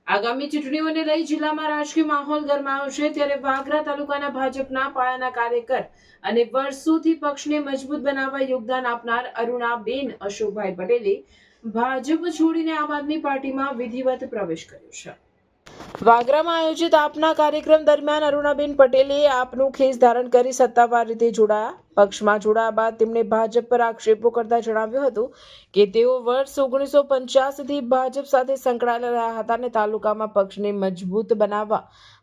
આગામી ચૂંટણીઓને લઈ જિલ્લામાં રાજકીય માહોલ ગરમાયો છે, ત્યારે વાગરા તાલુકાના ભાજપના પાયાના કાર્યકર અને વર્ષોથી પક્ષને મજબૂત બનાવવા યોગદાન આપનાર અરુણાબેન અશોકભાઈ પટેલે ભાજપ છોડીને આમ આદમી પાર્ટીમાં વિધિવત પ્રવેશ કર્યો છે। વાગરામાં આયોજિત આપના કાર્યક્રમ દરમિયાન અરુણાબેન પટેલે આપનું ખેસ ધારણ કરી સત્તાવાર રીતે જોડાયા। પક્ષમાં જોડાયા બાદ તેમણે ભાજપ પર આક્ષેપો કરતા જણાવ્યું હતું કે તેઓ વર્ષ 1985થી ભાજપ સાથે સંકળાયેલા રહ્યા હતા અને તાલુકામાં પક્ષને મજબૂત બનાવવા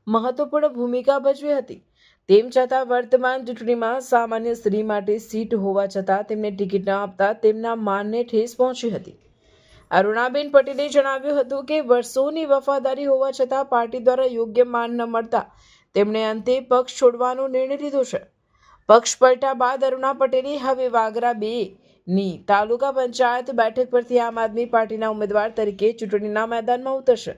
મહત્વપૂર્ણ ભૂમિકા ભજવી હતી। તેમ છતાં વર્તમાન ચૂંટણીમાં સામાન્ય સ્ત્રી માટે સીટ હોવા છતાં તેમને ટિકિટ ન આપતા તેમના માનને ઠેસ પહોંચી હતી। અરુણાબેન પટેલે જણાવ્યું હતું કે વર્ષોની વફાદારી હોવા છતાં પાર્ટી દ્વારા યોગ્ય માન ન મળતા તેમણે અંતે પક્ષ છોડવાનો નિર્ણય લીધો છે। પક્ષ પલટા બાદ અરુણા પટેલે હવે વાગરા 2ની તાલુકા પંચાયત બેઠક પરથી આમ આદમી પાર્ટીના ઉમેદવાર તરીકે ચૂંટણીના મેદાનમાં ઉતરશે।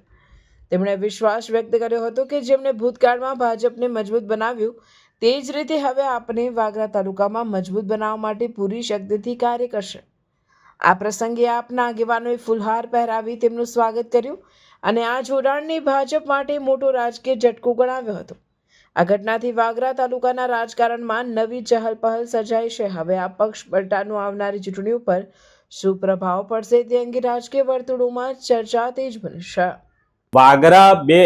તેમણે વિશ્વાસ વ્યક્ત કર્યો હતો કે જેમણે ભૂતકાળમાં ભાજપને મજબૂત બનાવ્યું તે જ રીતે હવે આપને વાગરા તાલુકામાં મજબૂત બનાવવા માટે પૂરી શક્તિથી કાર્ય કરશે। આ પ્રસંગે આપના આગેવાનોએ ફૂલહાર પહેરાવી તેમનું સ્વાગત કર્યું અને આ જોડાણને ભાજપ માટે મોટો રાજકીય ઝટકો ગણાવ્યો હતો। આ ઘટનાથી વાગરા તાલુકાના રાજકારણમાં નવી ચહલપહલ સર્જાઈ છે। હવે આ પક્ષ પલટાનો આવનારી ચૂંટણીઓ પર શું પ્રભાવ પડશે તે અંગે રાજકીય વર્તુળોમાં ચર્ચા તેજ બની છે। વાગરા 2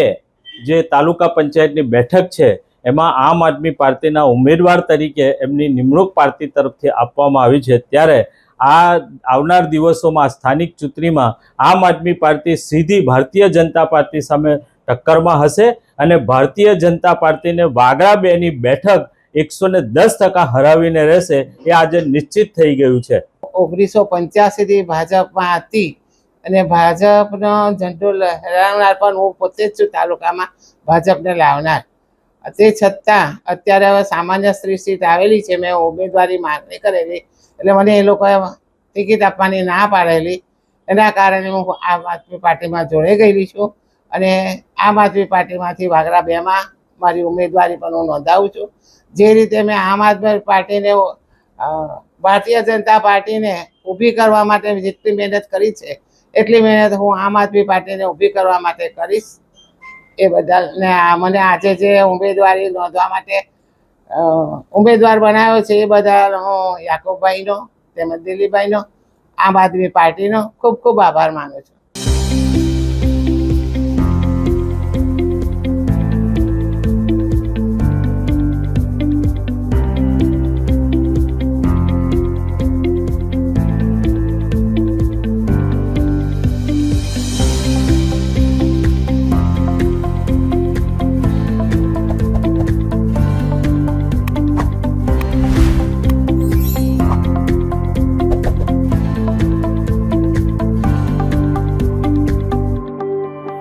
જે તાલુકા પંચાયતની બેઠક છે એમાં આમ આદમી પાર્ટીના ઉમેદવાર તરીકે એમની નિમણૂક પાર્ટી તરફથી આપવામાં આવી છે, ત્યારે આ આવનાર દિવસોમાં સ્થાનિક ચૂંટણીમાં આમ આદમી પાર્ટી સીધી ભારતીય જનતા પાર્ટી સામે ટક્કરમાં હશે અને ભારતીય જનતા પાર્ટીને વાગરા 2ની બેઠક 110% હરાવીને રહેશે, એ આજે નિશ્ચિત થઈ ગયું છે। 1985થી ભાજપમાં હતી અને ભાજપનો ઝંડો લહેરાવનાર પણ હું પોતે જ છું, તાલુકામાં ભાજપને લાવનાર। તે છતાં અત્યારે હવે સામાન્ય સ્ત્રી સીટ આવેલી છે, મેં ઉમેદવારી માંગણી કરેલી એટલે મને એ લોકોએ ટિકિટ આપવાની ના પાડેલી, એના કારણે હું આમ આદમી પાર્ટીમાં જોડાઈ ગયેલી છું અને આમ આદમી પાર્ટીમાંથી વાગરા 2માં મારી ઉમેદવારી પણ હું નોંધાવું છું। જે રીતે મેં આમ આદમી પાર્ટીને ભારતીય જનતા પાર્ટીને ઊભી કરવા માટે જેટલી મહેનત કરી છે એટલી મહેનત હું આમ આદમી પાર્ટીને ઊભી કરવા માટે કરીશ। એ બદલ ને મને આજે જે ઉમેદવારી નોંધવા માટે ઉમેદવાર બનાવ્યો છે એ બદલ હું યાકુબભાઈનો તેમજ દિલીપભાઈનો આમ આદમી પાર્ટીનો ખૂબ ખૂબ આભાર માનું છું।